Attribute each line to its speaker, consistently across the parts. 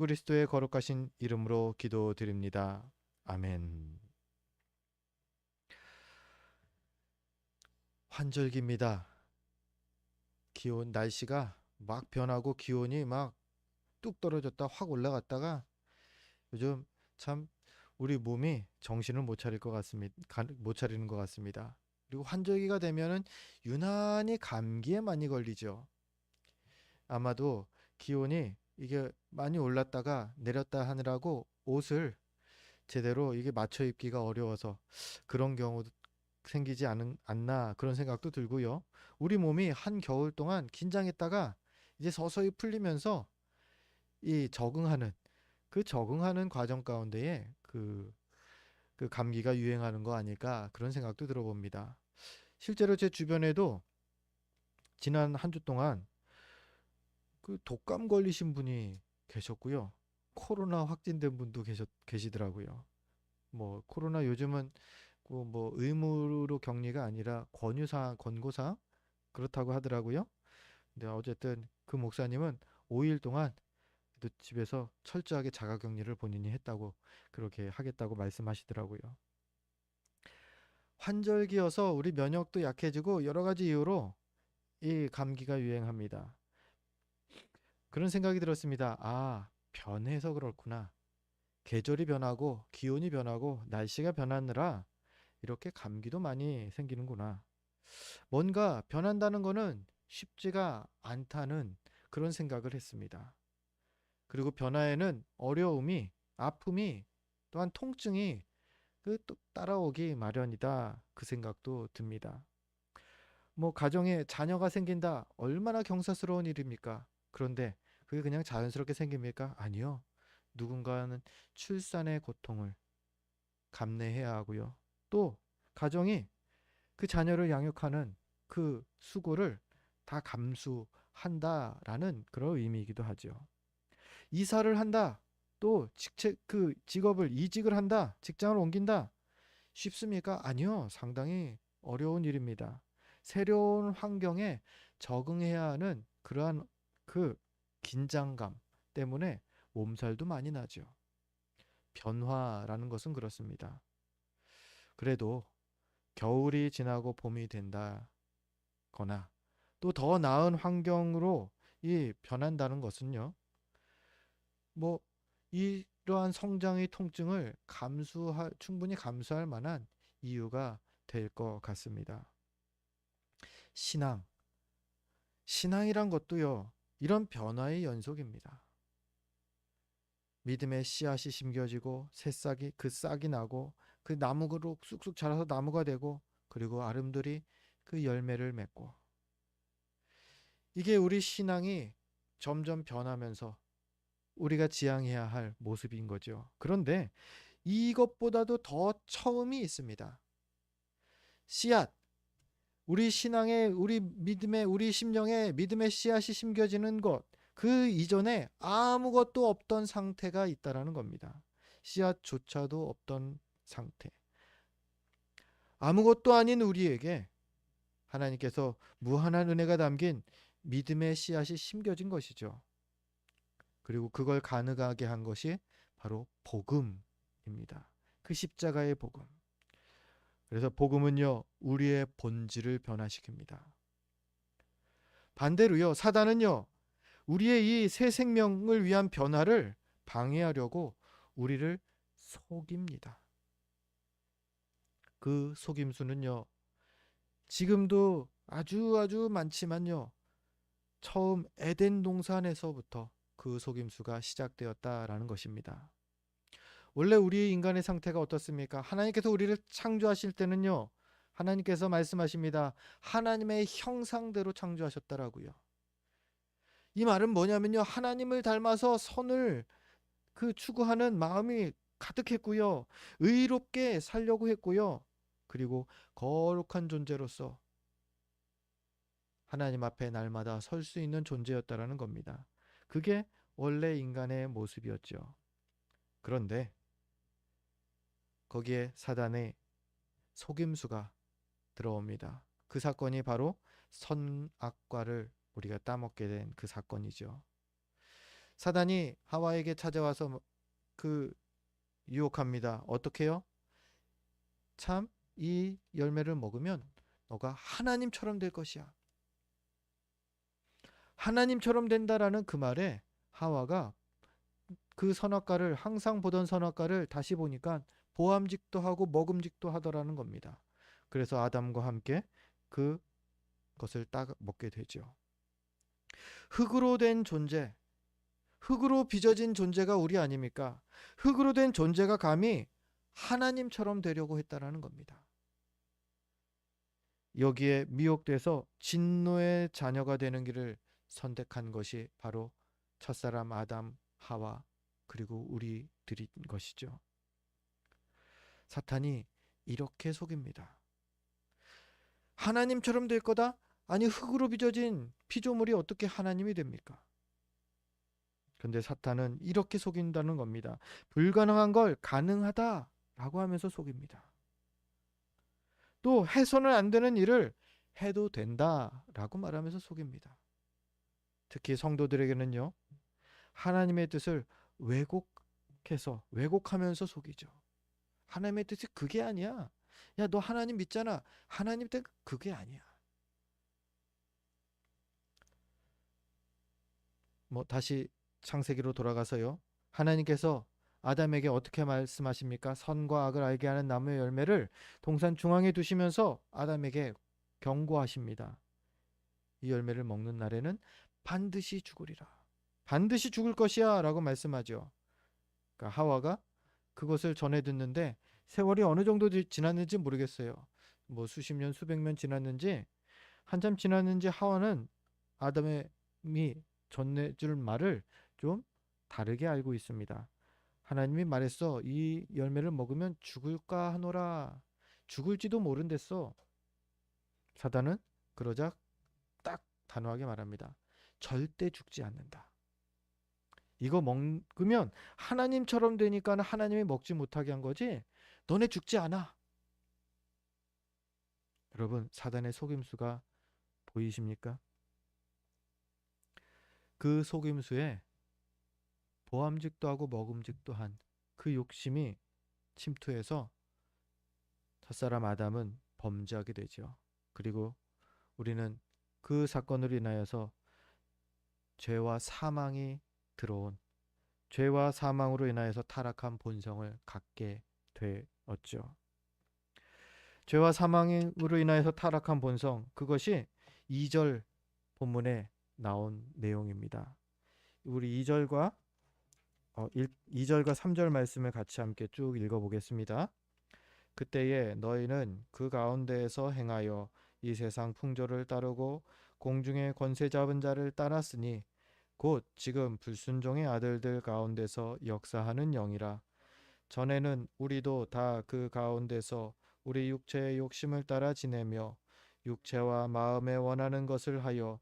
Speaker 1: 그리스도의 거룩하신 이름으로 기도드립니다. 아멘. 환절기입니다. 기온 날씨가 막 변하고 기온이 막 뚝 떨어졌다 확 올라갔다가 요즘 참 우리 몸이 정신을 못 차릴 것 같습니다. 못 차리는 것 같습니다. 그리고 환절기가 되면은 유난히 감기에 많이 걸리죠. 아마도 기온이 이게 많이 올랐다가 내렸다 하느라고 옷을 제대로 이게 맞춰 입기가 어려워서 그런 경우도 생기지 않나 그런 생각도 들고요. 우리 몸이 한 겨울 동안 긴장했다가 이제 서서히 풀리면서 이 적응하는 과정 가운데에 그 감기가 유행하는 거 아닐까 그런 생각도 들어봅니다. 실제로 제 주변에도 지난 한 주 동안 그 독감 걸리신 분이 계셨고요. 코로나 확진된 분도 계시더라고요. 뭐 코로나 요즘은 그 뭐 의무로 격리가 아니라 권고사항 그렇다고 하더라고요. 근데 어쨌든 그 목사님은 5일 동안 또 집에서 철저하게 자가격리를 본인이 했다고 그렇게 하겠다고 말씀하시더라고요. 환절기여서 우리 면역도 약해지고 여러 가지 이유로 이 감기가 유행합니다. 그런 생각이 들었습니다. 아, 변해서 그렇구나. 계절이 변하고 기온이 변하고 날씨가 변하느라 이렇게 감기도 많이 생기는구나. 뭔가 변한다는 거는 쉽지가 않다는 그런 생각을 했습니다. 그리고 변화에는 어려움이, 아픔이, 또한 통증이 또 따라오기 마련이다. 그 생각도 듭니다. 뭐 가정에 자녀가 생긴다. 얼마나 경사스러운 일입니까? 그런데 그게 그냥 자연스럽게 생깁니까? 아니요. 누군가는 출산의 고통을 감내해야 하고요. 또 가정이 그 자녀를 양육하는 그 수고를 다 감수한다라는 그런 의미이기도 하죠. 이사를 한다. 또 직업을 이직을 한다. 직장을 옮긴다. 쉽습니까? 아니요. 상당히 어려운 일입니다. 새로운 환경에 적응해야 하는 그러한 그 긴장감 때문에 몸살도 많이 나죠. 변화라는 것은 그렇습니다. 그래도 겨울이 지나고 봄이 된다거나 또 더 나은 환경으로 이 변한다는 것은요. 뭐 이러한 성장의 통증을 충분히 감수할 만한 이유가 될 것 같습니다. 신앙, 신앙이란 것도요. 이런 변화의 연속입니다. 믿음의 씨앗이 심겨지고 새싹이 그 싹이 나고 그 나무로 쑥쑥 자라서 나무가 되고 그리고 아름드리 그 열매를 맺고 이게 우리 신앙이 점점 변하면서 우리가 지향해야 할 모습인 거죠. 그런데 이것보다도 더 처음이 있습니다. 씨앗, 우리 신앙의, 우리 믿음의, 우리 심령의 믿음의 씨앗이 심겨지는 것, 그 이전에 아무것도 없던 상태가 있다라는 겁니다. 씨앗조차도 없던 상태. 아무것도 아닌 우리에게 하나님께서 무한한 은혜가 담긴 믿음의 씨앗이 심겨진 것이죠. 그리고 그걸 가능하게 한 것이 바로 복음입니다. 그 십자가의 복음. 그래서 복음은요, 우리의 본질을 변화시킵니다. 반대로요, 사단은요, 우리의 이 새 생명을 위한 변화를 방해하려고 우리를 속입니다. 그 속임수는요, 지금도 아주 많지만요, 처음 에덴 동산에서부터 그 속임수가 시작되었다라는 것입니다. 원래 우리 인간의 상태가 어떻습니까? 하나님께서 우리를 창조하실 때는요, 하나님께서 말씀하십니다. 하나님의 형상대로 창조하셨다라고요. 이 말은 뭐냐면요, 하나님을 닮아서 선을 추구하는 마음이 가득했고요, 의롭게 살려고 했고요, 그리고 거룩한 존재로서 하나님 앞에 날마다 설 수 있는 존재였다라는 겁니다. 그게 원래 인간의 모습이었죠. 그런데 거기에 사단의 속임수가 들어옵니다. 그 사건이 바로 선악과를 우리가 따먹게 된 그 사건이죠. 사단이 하와에게 찾아와서 그 유혹합니다. 어떻게요? 참, 이 열매를 먹으면 너가 하나님처럼 될 것이야. 하나님처럼 된다라는 그 말에 하와가 그 선악과를, 항상 보던 선악과를 다시 보니까 보암직도 하고 먹음직도 하더라는 겁니다. 그래서 아담과 함께 그것을 딱 먹게 되죠. 흙으로 된 존재, 흙으로 빚어진 존재가 우리 아닙니까? 흙으로 된 존재가 감히 하나님처럼 되려고 했다라는 겁니다. 여기에 미혹돼서 진노의 자녀가 되는 길을 선택한 것이 바로 첫사람 아담, 하와, 그리고 우리들인 것이죠. 사탄이 이렇게 속입니다. 하나님처럼 될 거다? 아니, 흙으로 빚어진 피조물이 어떻게 하나님이 됩니까? 그런데 사탄은 이렇게 속인다는 겁니다. 불가능한 걸 가능하다라고 하면서 속입니다. 또 해서는 안 되는 일을 해도 된다라고 말하면서 속입니다. 특히 성도들에게는요, 하나님의 뜻을 왜곡하면서 속이죠. 하나님의 뜻이 그게 아니야. 야, 너 하나님 믿잖아. 하나님 뜻 그게 아니야. 다시 창세기로 돌아가서요. 하나님께서 아담에게 어떻게 말씀하십니까? 선과 악을 알게 하는 나무의 열매를 동산 중앙에 두시면서 아담에게 경고하십니다. 이 열매를 먹는 날에는 반드시 죽으리라. 반드시 죽을 것이야 라고 말씀하죠. 그러니까 하와가 그것을 전해 듣는데 세월이 어느 정도 지났는지 모르겠어요. 수십 년, 수백 년 지났는지 한참 지났는지 하와는 아담이 전해줄 말을 좀 다르게 알고 있습니다. 하나님이 말했어. 이 열매를 먹으면 죽을까 하노라. 죽을지도 모른댔어. 사단은 그러자 딱 단호하게 말합니다. 절대 죽지 않는다. 이거 먹으면 하나님처럼 되니까 하나님이 먹지 못하게 한 거지. 너네 죽지 않아. 여러분, 사단의 속임수가 보이십니까? 그 속임수에 보암직도 하고 먹음직도 한 그 욕심이 침투해서 첫사람 아담은 범죄하게 되죠. 그리고 우리는 그 사건으로 인하여서 죄와 사망이 들어온, 죄와 사망으로 인하여서 타락한 본성을 갖게 되었죠. 죄와 사망으로 인하여서 타락한 본성, 그것이 2절 본문에 나온 내용입니다. 우리 2절과 2절과 3절 말씀을 같이 함께 쭉 읽어보겠습니다. 그때에 너희는 그 가운데에서 행하여 이 세상 풍조를 따르고 공중의 권세 잡은 자를 따랐으니 곧 지금 불순종의 아들들 가운데서 역사하는 영이라. 전에는 우리도 다 그 가운데서 우리 육체의 욕심을 따라 지내며 육체와 마음에 원하는 것을 하여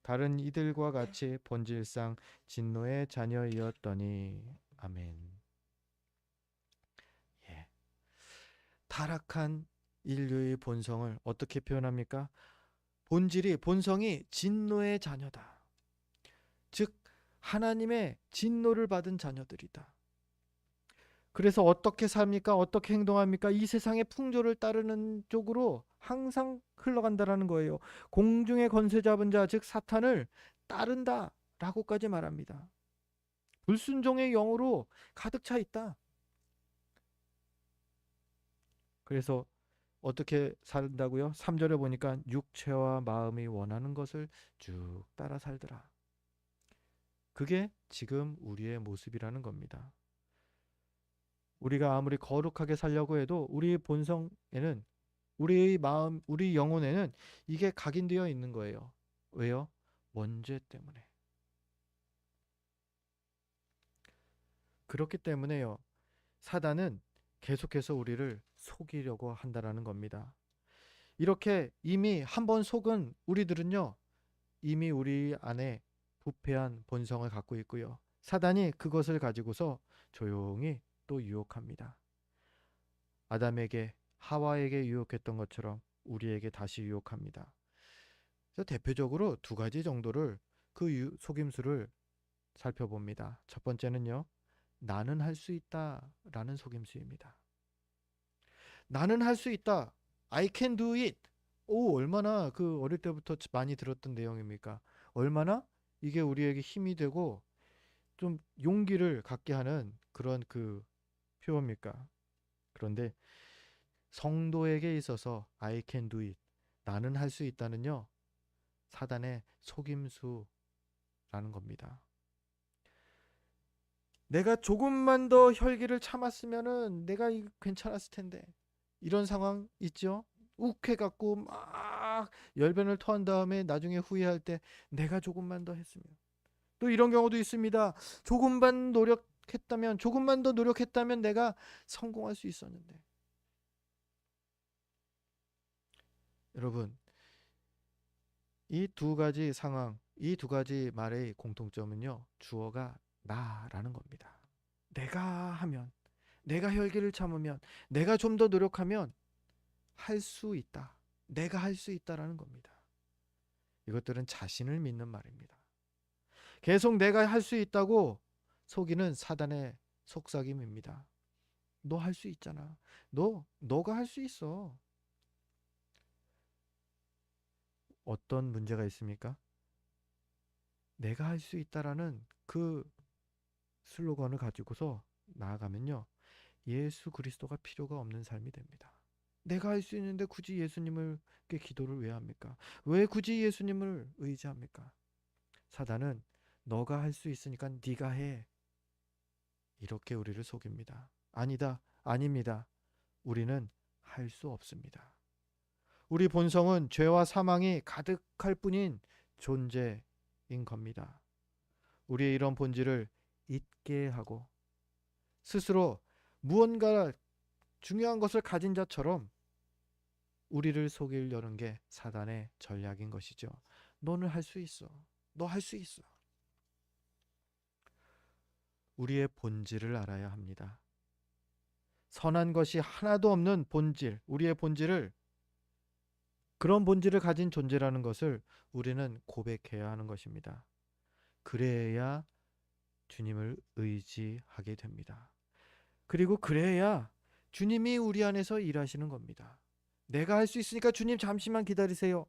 Speaker 1: 다른 이들과 같이 본질상 진노의 자녀이었더니. 아멘. 예. 타락한 인류의 본성을 어떻게 표현합니까? 본성이 진노의 자녀다. 즉 하나님의 진노를 받은 자녀들이다. 그래서 어떻게 삽니까? 어떻게 행동합니까? 이 세상의 풍조를 따르는 쪽으로 항상 흘러간다라는 거예요. 공중의 권세 잡은 자, 즉 사탄을 따른다라고까지 말합니다. 불순종의 영으로 가득 차 있다. 그래서 어떻게 산다고요? 3절에 보니까 육체와 마음이 원하는 것을 쭉 따라 살더라. 그게 지금 우리의 모습이라는 겁니다. 우리가 아무리 거룩하게 살려고 해도 우리의 본성에는, 우리의 마음, 우리 영혼에는 이게 각인되어 있는 거예요. 왜요? 원죄 때문에. 그렇기 때문에요. 사단은 계속해서 우리를 속이려고 한다라는 겁니다. 이렇게 이미 한번 속은 우리들은요, 이미 우리 안에 부패한 본성을 갖고 있고요. 사단이 그것을 가지고서 조용히 또 유혹합니다. 아담에게, 하와에게 유혹했던 것처럼 우리에게 다시 유혹합니다. 그래서 대표적으로 두 가지 정도를 속임수를 살펴봅니다. 첫 번째는요. 나는 할 수 있다라는 속임수입니다. 나는 할 수 있다. I can do it. 오, 얼마나 그 어릴 때부터 많이 들었던 내용입니까? 얼마나 이게 우리에게 힘이 되고 좀 용기를 갖게 하는 그런 그 표현입니까? 그런데 성도에게 있어서 I can do it. 나는 할 수 있다는요. 사단의 속임수라는 겁니다. 내가 조금만 더 혈기를 참았으면은 내가 괜찮았을 텐데. 이런 상황 있죠? 욱해갖고 막 열변을 토한 다음에 나중에 후회할 때 내가 조금만 더 했으면. 또 이런 경우도 있습니다. 조금만 더 노력했다면 내가 성공할 수 있었는데. 여러분, 이 두 가지 상황, 이 두 가지 말의 공통점은요. 주어가 나라는 겁니다. 내가 하면, 내가 혈기를 참으면, 내가 좀 더 노력하면 할 수 있다. 내가 할 수 있다라는 겁니다. 이것들은 자신을 믿는 말입니다. 계속 내가 할 수 있다고 속이는 사단의 속삭임입니다. 너 할 수 있잖아. 너가 할 수 있어. 어떤 문제가 있습니까? 내가 할 수 있다라는 그 슬로건을 가지고서 나아가면요. 예수 그리스도가 필요가 없는 삶이 됩니다. 내가 할 수 있는데 굳이 예수님을께 기도를 왜 합니까? 왜 굳이 예수님을 의지합니까? 사단은 너가 할 수 있으니까 네가 해. 이렇게 우리를 속입니다. 아니다. 아닙니다. 우리는 할 수 없습니다. 우리 본성은 죄와 사망이 가득할 뿐인 존재인 겁니다. 우리의 이런 본질을 잊게 하고 스스로 무언가 중요한 것을 가진 자처럼 우리를 속이려는 게 사단의 전략인 것이죠. 너는 할 수 있어. 너 할 수 있어. 우리의 본질을 알아야 합니다. 선한 것이 하나도 없는 본질, 우리의 본질을 그런 본질을 가진 존재라는 것을 우리는 고백해야 하는 것입니다. 그래야 주님을 의지하게 됩니다. 그리고 그래야 주님이 우리 안에서 일하시는 겁니다. 내가 할 수 있으니까 주님 잠시만 기다리세요.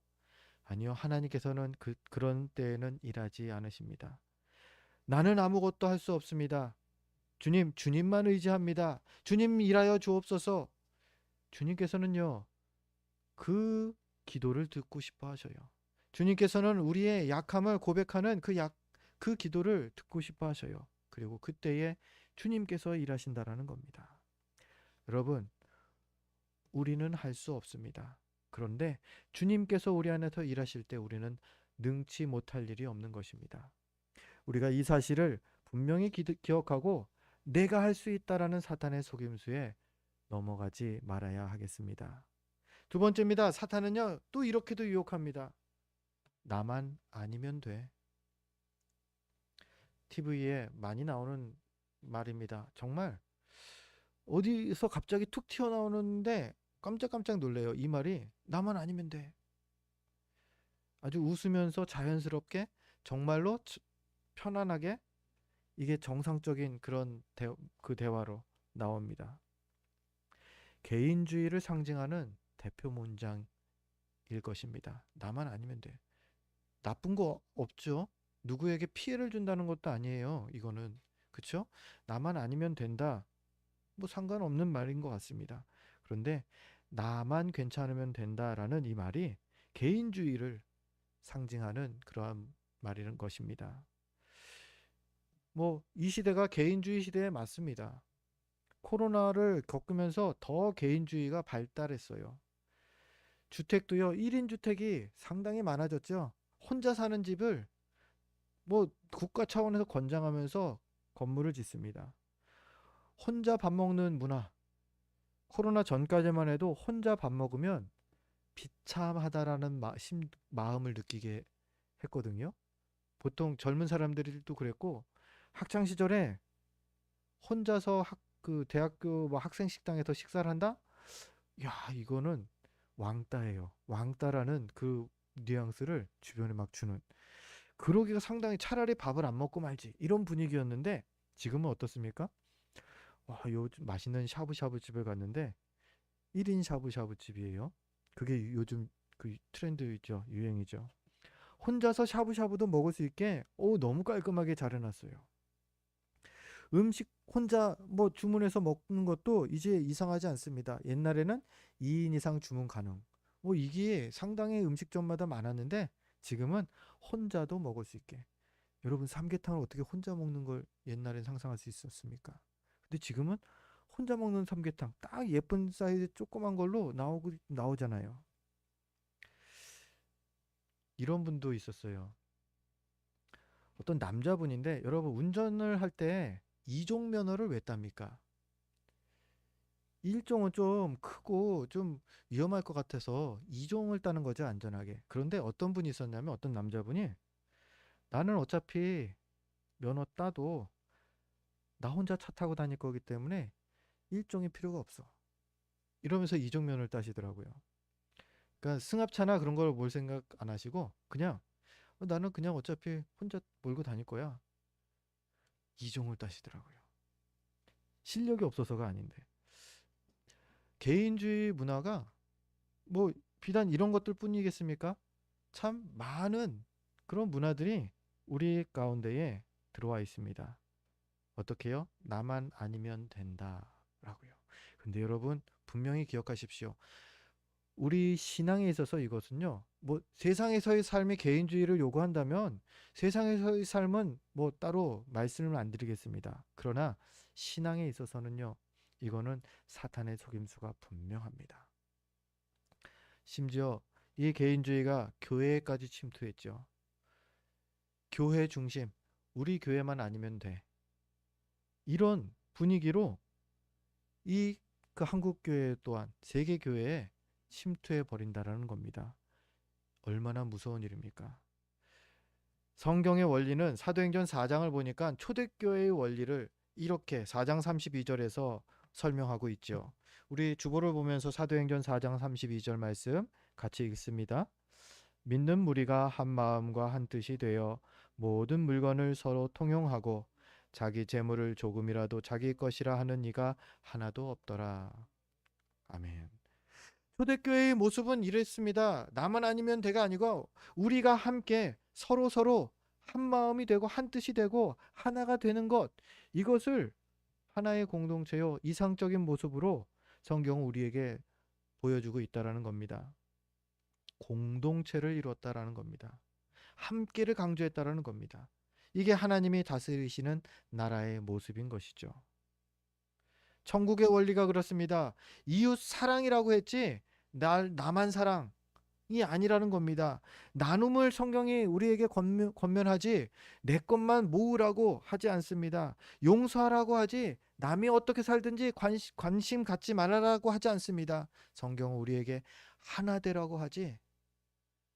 Speaker 1: 아니요, 하나님께서는 그런 때에는 일하지 않으십니다. 나는 아무것도 할 수 없습니다. 주님만 의지합니다. 주님 일하여 주옵소서. 주님께서는요, 그 기도를 듣고 싶어 하셔요. 주님께서는 우리의 약함을 고백하는 그 기도를 듣고 싶어 하셔요. 그리고 그때에 주님께서 일하신다라는 겁니다. 여러분, 우리는 할 수 없습니다. 그런데 주님께서 우리 안에서 일하실 때 우리는 능치 못할 일이 없는 것입니다. 우리가 이 사실을 분명히 기억하고 내가 할 수 있다라는 사탄의 속임수에 넘어가지 말아야 하겠습니다. 두 번째입니다. 사탄은요, 또 이렇게도 유혹합니다. 나만 아니면 돼. TV에 많이 나오는 말입니다. 정말 어디서 갑자기 툭 튀어나오는데 깜짝깜짝 놀래요. 이 말이 나만 아니면 돼. 아주 웃으면서 자연스럽게 정말로 편안하게 이게 정상적인 그런 그 대화로 나옵니다. 개인주의를 상징하는 대표 문장일 것입니다. 나만 아니면 돼. 나쁜 거 없죠? 누구에게 피해를 준다는 것도 아니에요. 이거는. 그쵸? 나만 아니면 된다. 뭐 상관없는 말인 것 같습니다. 그런데 나만 괜찮으면 된다라는 이 말이 개인주의를 상징하는 그러한 말이라는 것입니다. 뭐 이 시대가 개인주의 시대에 맞습니다. 코로나를 겪으면서 더 개인주의가 발달했어요. 주택도요, 1인 주택이 상당히 많아졌죠. 혼자 사는 집을 뭐 국가 차원에서 권장하면서 건물을 짓습니다. 혼자 밥 먹는 문화. 코로나 전까지만 해도 혼자 밥 먹으면 비참하다라는 마음을 느끼게 했거든요. 보통 젊은 사람들도 그랬고 학창 시절에 혼자서 그 대학교 뭐 학생 식당에서 식사를 한다? 야, 이거는 왕따예요. 왕따라는 그 뉘앙스를 주변에 막 주는 그러기가 상당히 차라리 밥을 안 먹고 말지 이런 분위기였는데 지금은 어떻습니까? 와, 요즘 맛있는 샤브샤브 집을 갔는데 1인 샤브샤브 집이에요. 그게 요즘 그 트렌드이죠. 유행이죠. 혼자서 샤브샤브도 먹을 수 있게 너무 깔끔하게 잘 해놨어요. 음식 혼자 뭐 주문해서 먹는 것도 이제 이상하지 않습니다. 옛날에는 2인 이상 주문 가능. 이게 상당히 음식점마다 많았는데 지금은 혼자도 먹을 수 있게. 여러분 삼계탕을 어떻게 혼자 먹는 걸 옛날엔 상상할 수 있었습니까? 근데 지금은 혼자 먹는 삼계탕 딱 예쁜 사이즈 조그만 걸로 나오잖아요. 이런 분도 있었어요. 어떤 남자분인데 여러분 운전을 할 때 이종 면허를 왜 땁니까? 1종은 좀 크고 좀 위험할 것 같아서 2종을 따는 거죠, 안전하게. 그런데 어떤 분이 있었냐면 어떤 남자분이 나는 어차피 면허 따도 나 혼자 차 타고 다닐 거기 때문에 1종이 필요가 없어. 이러면서 2종 면허를 따시더라고요. 그러니까 승합차나 그런 걸 뭘 생각 안 하시고 그냥 나는 그냥 어차피 혼자 몰고 다닐 거야. 2종을 따시더라고요. 실력이 없어서가 아닌데. 개인주의 문화가 뭐 비단 이런 것들 뿐이겠습니까? 참 많은 그런 문화들이 우리 가운데에 들어와 있습니다. 어떻게요? 나만 아니면 된다라고요. 근데 여러분 분명히 기억하십시오. 우리 신앙에 있어서 이것은요. 뭐 세상에서의 삶의 개인주의를 요구한다면 세상에서의 삶은 뭐 따로 말씀을 안 드리겠습니다. 그러나 신앙에 있어서는요. 이거는 사탄의 속임수가 분명합니다. 심지어 이 개인주의가 교회에까지 침투했죠. 교회 중심, 우리 교회만 아니면 돼. 이런 분위기로 이 그 한국 교회 또한 세계 교회에 침투해 버린다라는 겁니다. 얼마나 무서운 일입니까? 성경의 원리는 사도행전 4장을 보니까 초대교회의 원리를 이렇게 4장 32절에서 설명하고 있죠. 우리 주보를 보면서 사도행전 4장 32절 말씀 같이 읽습니다. 믿는 무리가 한 마음과 한 뜻이 되어 모든 물건을 서로 통용하고 자기 재물을 조금이라도 자기 것이라 하는 이가 하나도 없더라. 아멘. 초대교회의 모습은 이랬습니다. 나만 아니면 돼가 아니고 우리가 함께 서로 한 마음이 되고 한 뜻이 되고 하나가 되는 것, 이것을 하나의 공동체요 이상적인 모습으로 성경은 우리에게 보여주고 있다라는 겁니다. 공동체를 이뤘다라는 겁니다. 함께를 강조했다라는 겁니다. 이게 하나님이 다스리시는 나라의 모습인 것이죠. 천국의 원리가 그렇습니다. 이웃 사랑이라고 했지 나만 사랑이 아니라는 겁니다. 나눔을 성경이 우리에게 권면하지 내 것만 모으라고 하지 않습니다. 용서하라고 하지 남이 어떻게 살든지 관심 갖지 말아라고 하지 않습니다. 성경은 우리에게 하나 되라고 하지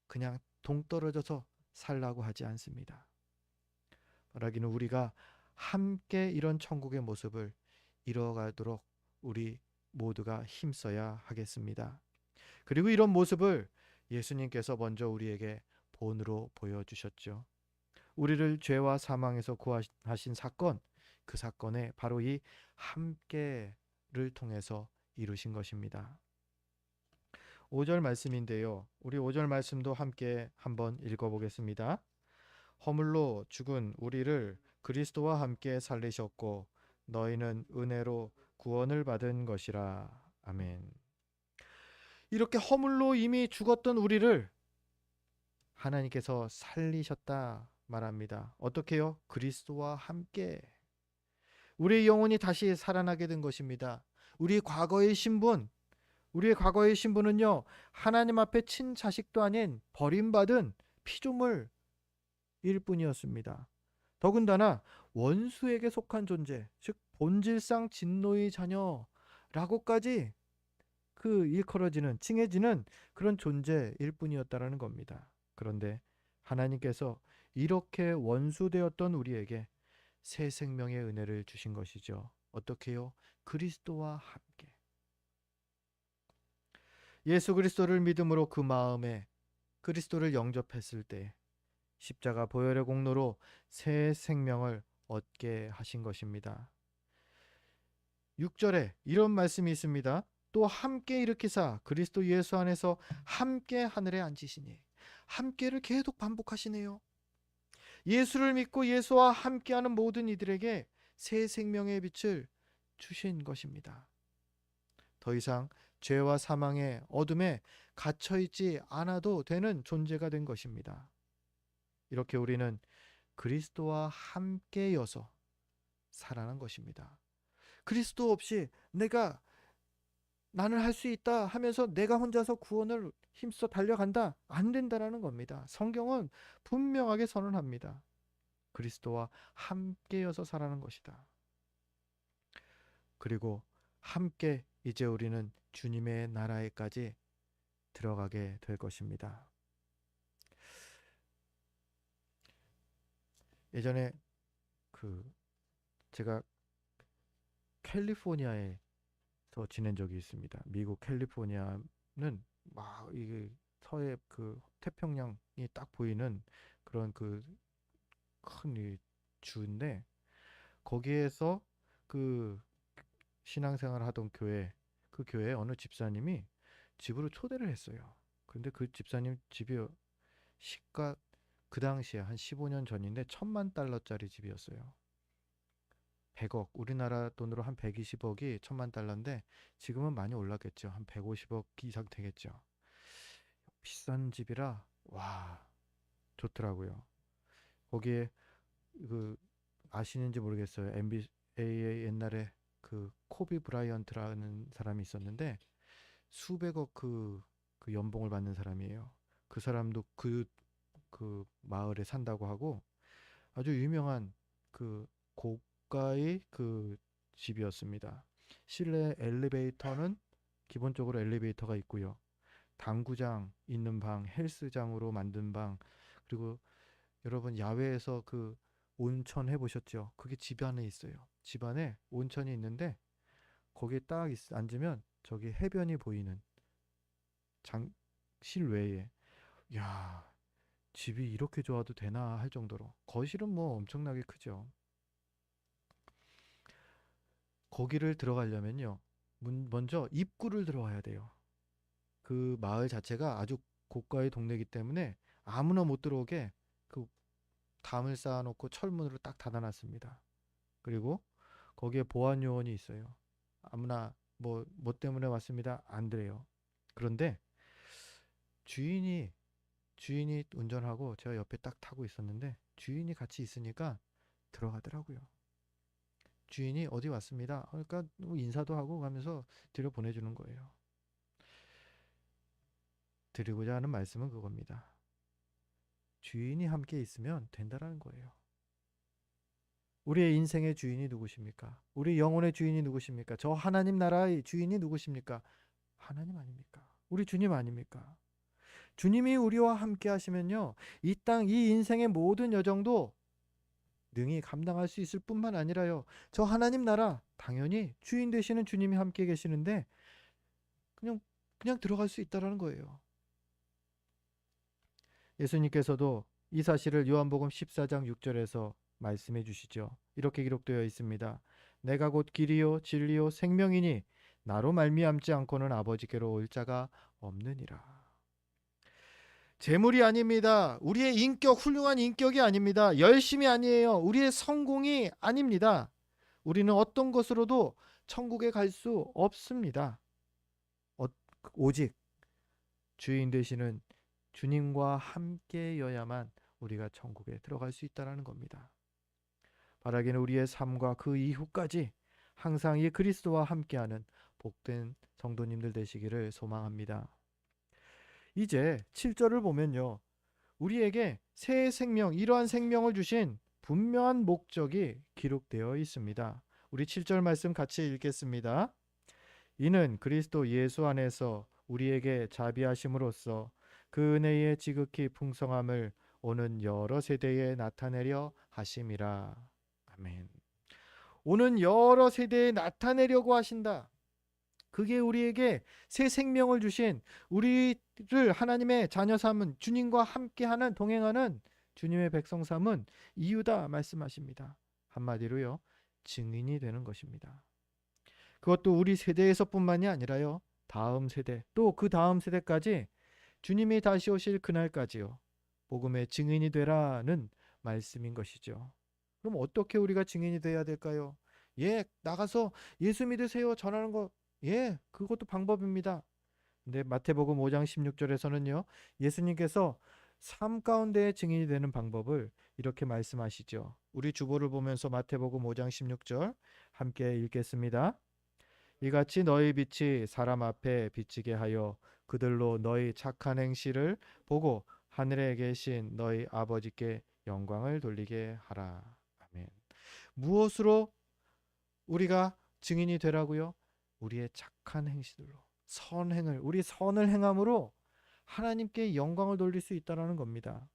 Speaker 1: 그냥 동떨어져서 살라고 하지 않습니다. 말하기는 우리가 함께 이런 천국의 모습을 이뤄가도록 우리 모두가 힘써야 하겠습니다. 그리고 이런 모습을 예수님께서 먼저 우리에게 본으로 보여주셨죠. 우리를 죄와 사망에서 구하신 사건, 그 사건에 바로 이 함께를 통해서 이루신 것입니다. 5절 말씀인데요. 우리 5절 말씀도 함께 한번 읽어보겠습니다. 허물로 죽은 우리를 그리스도와 함께 살리셨고 너희는 은혜로 구원을 받은 것이라. 아멘. 이렇게 허물로 이미 죽었던 우리를 하나님께서 살리셨다 말합니다. 어떻게요? 그리스도와 함께 우리의 영혼이 다시 살아나게 된 것입니다. 우리의 과거의 신분은요 하나님 앞에 친자식도 아닌 버림받은 피조물일 뿐이었습니다. 더군다나 원수에게 속한 존재, 즉 본질상 진노의 자녀라고까지 일컬어지는 칭해지는 그런 존재일 뿐이었다라는 겁니다. 그런데 하나님께서 이렇게 원수되었던 우리에게 새 생명의 은혜를 주신 것이죠. 어떻게요? 그리스도와 함께. 예수 그리스도를 믿음으로 그 마음에 그리스도를 영접했을 때 십자가 보혈의 공로로 새 생명을 얻게 하신 것입니다. 6절에 이런 말씀이 있습니다. 또 함께 일으키사 그리스도 예수 안에서 함께 하늘에 앉으시니, 함께를 계속 반복하시네요. 예수를 믿고 예수와 함께하는 모든 이들에게 새 생명의 빛을 주신 것입니다. 더 이상 죄와 사망의 어둠에 갇혀있지 않아도 되는 존재가 된 것입니다. 이렇게 우리는 그리스도와 함께여서 살아난 것입니다. 그리스도 없이 나는 할 수 있다 하면서 내가 혼자서 구원을 힘써 달려간다, 안 된다라는 겁니다. 성경은 분명하게 선언합니다. 그리스도와 함께여서 살아가는 것이다. 그리고 함께 이제 우리는 주님의 나라에까지 들어가게 될 것입니다. 예전에 제가 캘리포니아에서 지낸 적이 있습니다. 미국 캘리포니아는 막 이게 서해 태평양이 딱 보이는 그런 큰 주인데, 거기에서 신앙생활 하던 그 교회에 어느 집사님이 집으로 초대를 했어요. 근데 그 집사님 집이 시가 그 당시에 한 15년 전인데 $10,000,000짜리 집이었어요. 100억, 우리나라 돈으로 한 120억이 $10,000,000인데 지금은 많이 올랐겠죠. 한 150억 이상 되겠죠. 비싼 집이라 와, 좋더라고요. 거기에 아시는지 모르겠어요. NBA에 옛날에 코비 브라이언트라는 사람이 있었는데 수백억 연봉을 받는 사람이에요. 그 사람도 마을에 산다고 하고 아주 유명한 고가의 집이었습니다. 실내 엘리베이터는 기본적으로 엘리베이터가 있고요. 당구장 있는 방, 헬스장으로 만든 방, 그리고 여러분 야외에서 온천 해보셨죠? 그게 집 안에 있어요. 집 안에 온천이 있는데 거기에 딱 앉으면 저기 해변이 보이는 실외에, 야, 집이 이렇게 좋아도 되나 할 정도로, 거실은 뭐 엄청나게 크죠. 거기를 들어가려면요, 먼저 입구를 들어와야 돼요. 그 마을 자체가 아주 고가의 동네이기 때문에 아무나 못 들어오게 담을 쌓아놓고 철문으로 딱 닫아놨습니다. 그리고 거기에 보안 요원이 있어요. 아무나 뭐 때문에 왔습니다, 안 그래요. 그런데 주인이 운전하고 제가 옆에 딱 타고 있었는데 주인이 같이 있으니까 들어가더라고요. 주인이 어디 왔습니다, 그러니까 인사도 하고 가면서 들여 보내주는 거예요. 드리고자 하는 말씀은 그겁니다. 주인이 함께 있으면 된다라는 거예요. 우리의 인생의 주인이 누구십니까? 우리 영혼의 주인이 누구십니까? 저 하나님 나라의 주인이 누구십니까? 하나님 아닙니까? 우리 주님 아닙니까? 주님이 우리와 함께 하시면요, 이 땅, 이 인생의 모든 여정도 능히 감당할 수 있을 뿐만 아니라요, 저 하나님 나라, 당연히 주인 되시는 주님이 함께 계시는데 그냥 들어갈 수 있다라는 거예요. 예수님께서도 이 사실을 요한복음 14장 6절에서 말씀해 주시죠. 이렇게 기록되어 있습니다. 내가 곧 길이요 진리요 생명이니 나로 말미암지 않고는 아버지께로 올 자가 없느니라. 재물이 아닙니다. 우리의 인격, 훌륭한 인격이 아닙니다. 열심이 아니에요. 우리의 성공이 아닙니다. 우리는 어떤 것으로도 천국에 갈 수 없습니다. 오직 주인 되시는 주님과 함께여야만 우리가 천국에 들어갈 수 있다는 겁니다. 바라기는 우리의 삶과 그 이후까지 항상 이 그리스도와 함께하는 복된 성도님들 되시기를 소망합니다. 이제 7절을 보면요, 우리에게 새 생명, 이러한 생명을 주신 분명한 목적이 기록되어 있습니다. 우리 7절 말씀 같이 읽겠습니다. 이는 그리스도 예수 안에서 우리에게 자비하심으로써 그 은혜의 지극히 풍성함을 오는 여러 세대에 나타내려 하심이라. 아멘. 오는 여러 세대에 나타내려고 하신다. 그게 우리에게 새 생명을 주신, 우리를 하나님의 자녀 삼은, 주님과 함께하는, 동행하는 주님의 백성 삼은 이유다 말씀하십니다. 한마디로요, 증인이 되는 것입니다. 그것도 우리 세대에서뿐만이 아니라요, 다음 세대, 또 그 다음 세대까지 주님이 다시 오실 그날까지요, 복음의 증인이 되라는 말씀인 것이죠. 그럼 어떻게 우리가 증인이 돼야 될까요? 예, 나가서 예수 믿으세요 전하는 거, 예, 그것도 방법입니다. 근데 마태복음 5장 16절에서는요, 예수님께서 삶 가운데의 증인이 되는 방법을 이렇게 말씀하시죠. 우리 주보를 보면서 마태복음 5장 16절 함께 읽겠습니다. 이같이 너희 빛이 사람 앞에 비치게 하여 그들로 너희 착한 행실을 보고 하늘에 계신 너희 아버지께 영광을 돌리게 하라. 아멘. 무엇으로 우리가 증인이 되라고요? 우리의 착한 행실로, 선행을, 우리 선을 행함으로 하나님께 영광을 돌릴 수 있다는 겁니다.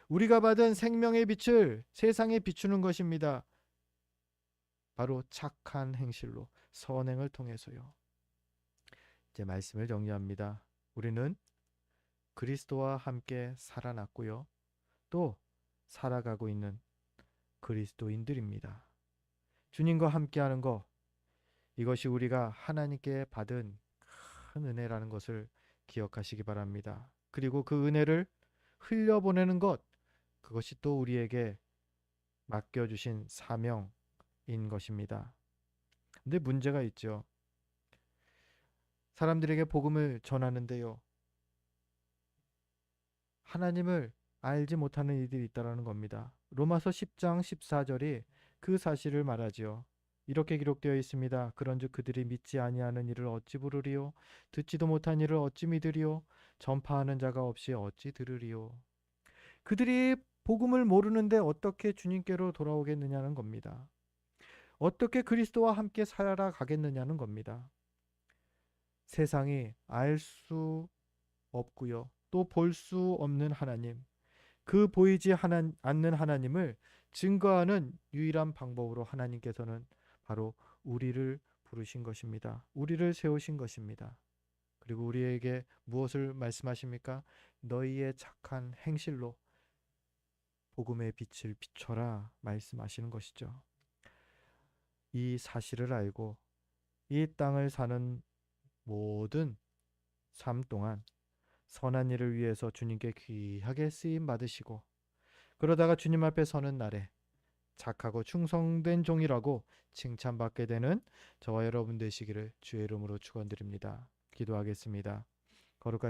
Speaker 1: 우리가 받은 생명의 빛을 세상에 비추는 것입니다. 바로 착한 행실로, 선행을 통해서요. 이제 말씀을 정리합니다. 우리는 그리스도와 함께 살아났고요, 또 살아가고 있는 그리스도인들입니다. 주님과 함께하는 것, 이것이 우리가 하나님께 받은 큰 은혜라는 것을 기억하시기 바랍니다. 그리고 그 은혜를 흘려보내는 것, 그것이 또 우리에게 맡겨주신 사명인 것입니다. 근데 문제가 있죠. 사람들에게 복음을 전하는데요, 하나님을 알지 못하는 이들이 있다는 겁니다. 로마서 10장 14절이 그 사실을 말하지요. 이렇게 기록되어 있습니다. 그런즉 그들이 믿지 아니하는 이를 어찌 부르리요? 듣지도 못한 이를 어찌 믿으리요? 전파하는 자가 없이 어찌 들으리요? 그들이 복음을 모르는데 어떻게 주님께로 돌아오겠느냐는 겁니다. 어떻게 그리스도와 함께 살아가겠느냐는 겁니다. 세상이 알 수 없고요, 또 볼 수 없는 하나님, 그 보이지 않는 하나님을 증거하는 유일한 방법으로 하나님께서는 바로 우리를 부르신 것입니다. 우리를 세우신 것입니다. 그리고 우리에게 무엇을 말씀하십니까? 너희의 착한 행실로 복음의 빛을 비춰라 말씀하시는 것이죠. 이 사실을 알고 이 땅을 사는 모든 삶 동안 선한 일을 위해서 주님께 귀하게 쓰임 받으시고, 그러다가 주님 앞에 서는 날에 착하고 충성된 종이라고 칭찬받게 되는 저와 여러분 되시기를 주의 이름으로 축원드립니다. 기도하겠습니다. 거룩하신